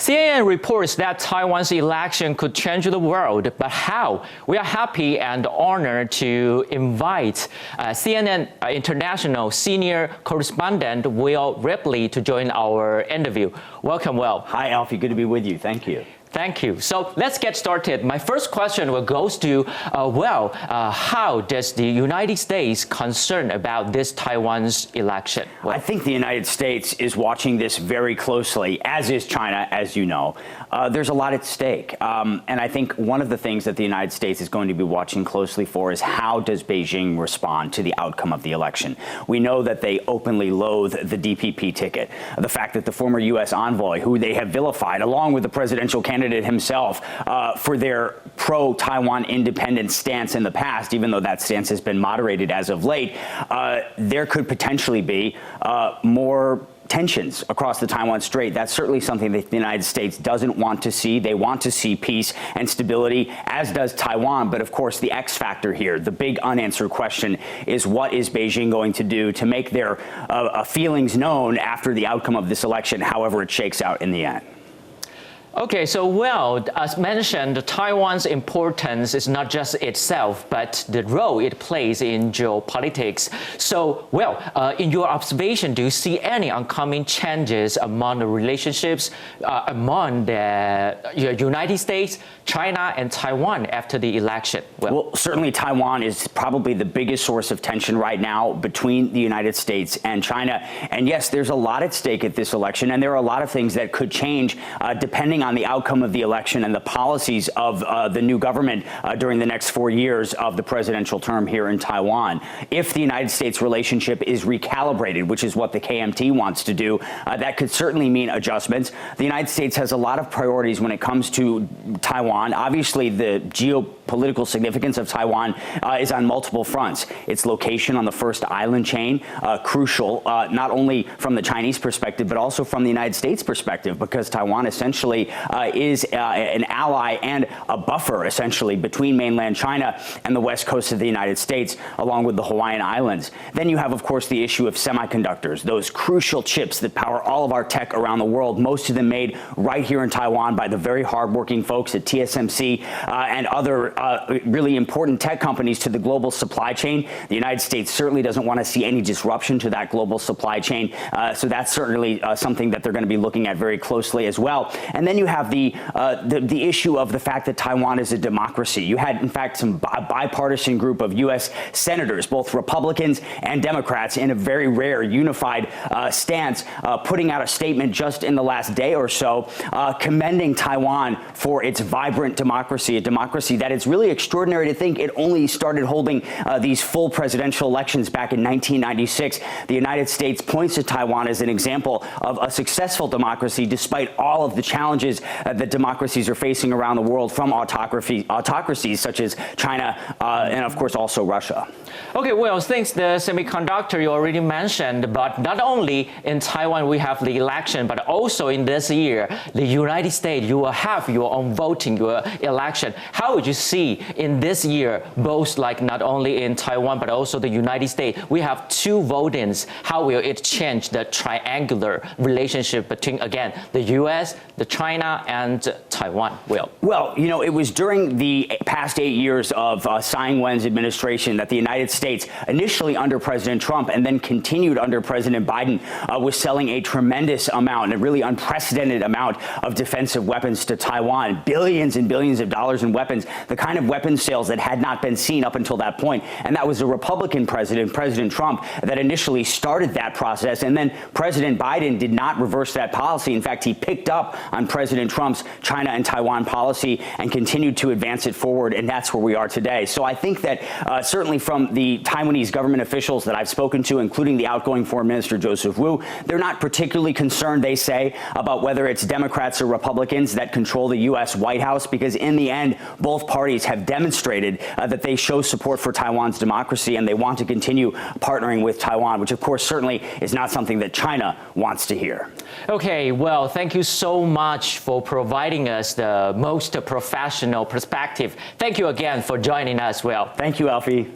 CNN reports that Taiwan's election could change the world, but how? We are happy and honored to invite CNN International Senior Correspondent Will Ripley to join our interview. Welcome, Will. Hi, Alfie. Good to be with you. Thank you. Thank you. So let's get started. My first question goes to, how does the United States concerned about this Taiwan's election? Well, I think the United States is watching this very closely, as is China, as you know. There's a lot at stake. And I think one of the things that the United States is going to be watching closely for is how does Beijing respond to the outcome of the election? We know that they openly loathe the DPP ticket. The fact that the former U.S. envoy, who they have vilified, along with the presidential candidate himself, for their pro-Taiwan independence stance in the past, even though that stance has been moderated as of late, there could potentially be more tensions across the Taiwan Strait. That's certainly something that the United States doesn't want to see. They want to see peace and stability, as does Taiwan. But of course, the X factor here, the big unanswered question, is what is Beijing going to do to make their feelings known after the outcome of this election, however it shakes out in the end? Okay, so well, as mentioned, Taiwan's importance is not just itself, but the role it plays in geopolitics. So, well, in your observation, do you see any oncoming changes among the relationships among the United States, China, and Taiwan after the election? Well, certainly Taiwan is probably the biggest source of tension right now between the United States and China. And yes, there's a lot at stake at this election, and there are a lot of things that could change depending on the outcome of the election and the policies of the new government during the next 4 years of the presidential term here in Taiwan. If the United States relationship is recalibrated, which is what the KMT wants to do, that could certainly mean adjustments. The United States has a lot of priorities when it comes to Taiwan. Obviously, the geopolitical significance of Taiwan is on multiple fronts. Its location on the first island chain, crucial, not only from the Chinese perspective, but also from the United States perspective, because Taiwan essentially is an ally and a buffer, essentially, between mainland China and the west coast of the United States, along with the Hawaiian Islands. Then you have, of course, the issue of semiconductors, those crucial chips that power all of our tech around the world, most of them made right here in Taiwan by the very hardworking folks at TSMC and other really important tech companies to the global supply chain. The United States certainly doesn't want to see any disruption to that global supply chain, so that's certainly something that they're going to be looking at very closely as well. And then you have the issue of the fact that Taiwan is a democracy. You had, in fact, some bipartisan group of U.S. senators, both Republicans and Democrats, in a very rare unified stance, putting out a statement just in the last day or so, commending Taiwan for its vibrant democracy, a democracy that it's really extraordinary to think it only started holding these full presidential elections back in 1996. The United States points to Taiwan as an example of a successful democracy despite all of the challenges that democracies are facing around the world from autocracies such as China and, of course, also Russia. Okay, well, since the semiconductor you already mentioned, but not only in Taiwan we have the election, but also in this year, the United States, you will have your own voting, your election. How would you see in this year, both like not only in Taiwan, but also the United States, we have two votings. How will it change the triangular relationship between, again, the U.S., the China, and Taiwan? Well, you know, it was during the past 8 years of Tsai Ing-wen's administration that the United States, initially under President Trump and then continued under President Biden, was selling a tremendous amount, a really unprecedented amount of defensive weapons to Taiwan, billions and billions of dollars in weapons, the kind of weapons sales that had not been seen up until that point. And that was a Republican president, President Trump, that initially started that process. And then President Biden did not reverse that policy. In fact, he picked up on President Trump's China and Taiwan policy and continued to advance it forward, and that's where we are today. So I think that certainly from the Taiwanese government officials that I've spoken to, including the outgoing Foreign Minister Joseph Wu, they're not particularly concerned, they say, about whether it's Democrats or Republicans that control the U.S. White House, because in the end, both parties have demonstrated that they show support for Taiwan's democracy and they want to continue partnering with Taiwan, which of course certainly is not something that China wants to hear. Okay, well, thank you so much for providing us the most professional perspective. Thank you again for joining us, Will. Thank you, Alfie.